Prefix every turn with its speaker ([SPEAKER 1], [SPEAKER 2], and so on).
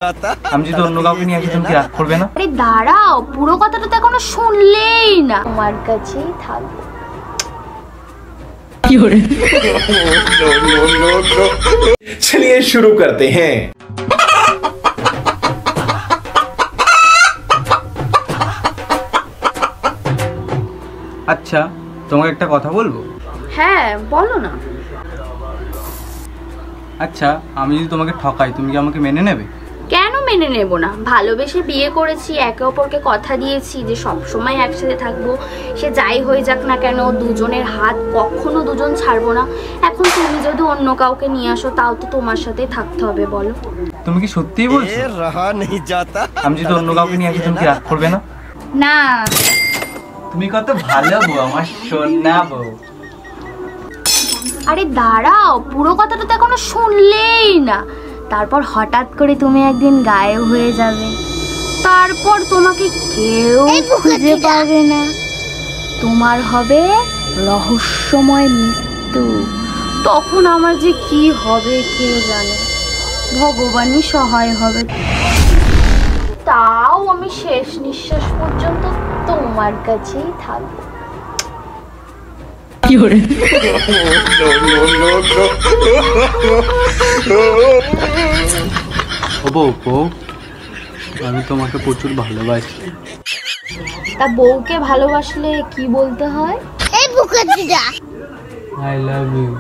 [SPEAKER 1] আমি যদি অন্য কাউকে নিয়ে আসি তুমি কি রাগ করবে না?
[SPEAKER 2] আরে দাঁড়াও, পুরো কথাটা তো এখনো শুনলেই না। তোমার কাছেই থাকবো।
[SPEAKER 3] चलिए शुरू करते हैं।
[SPEAKER 1] আচ্ছা, তোমাকে একটা কথা বলবো।
[SPEAKER 2] হ্যাঁ বলো না।
[SPEAKER 1] আচ্ছা, আমি যদি তোমাকে ঠকাই তুমি কি আমাকে মেনে নেবে?
[SPEAKER 2] কেন মেনে নেব না? ভালোবেসে বিয়ে করেছি, একে অপরকে কথা দিয়েছি যে সব সময় একসাথে থাকবো, সে যাই হয়ে যাক না কেন দুজনের হাত কখনো দুজন ছাড়বো না। এখন তুমি যদি অন্য কাউকে নিয়ে আসো তাও তো তোমার সাথে থাকতে হবে, বলো।
[SPEAKER 1] তুমি কি সত্যিই বলছো? আমি যদি অন্য কাউকে নিয়ে আসি তুমি কি রাগ করবে না?
[SPEAKER 2] না।
[SPEAKER 1] তুমি কত ভালো বউ, আমার সোনা বউ।
[SPEAKER 2] আরে দাঁড়াও, পুরো কথাটা তো এখনো শুনলেই না। তারপর হঠাৎ করে তুমি একদিন গায়েব হয়ে যাবে, তারপর তোমাকে কেউ খুঁজে পাবে না, তোমার হবে রহস্যময় মৃত্যু। তখন আমার যে কি হবে কে জানে, ভগবানই সহায় হবে। তাও আমি শেষ নিঃশ্বাস পর্যন্ত তোমার কাছেই থাকবো।
[SPEAKER 1] বউ, আমি তোমাকে প্রচুর ভালোবাসি।
[SPEAKER 2] তা বউকে ভালোবাসলে কি বলতে হয়?
[SPEAKER 1] I love you.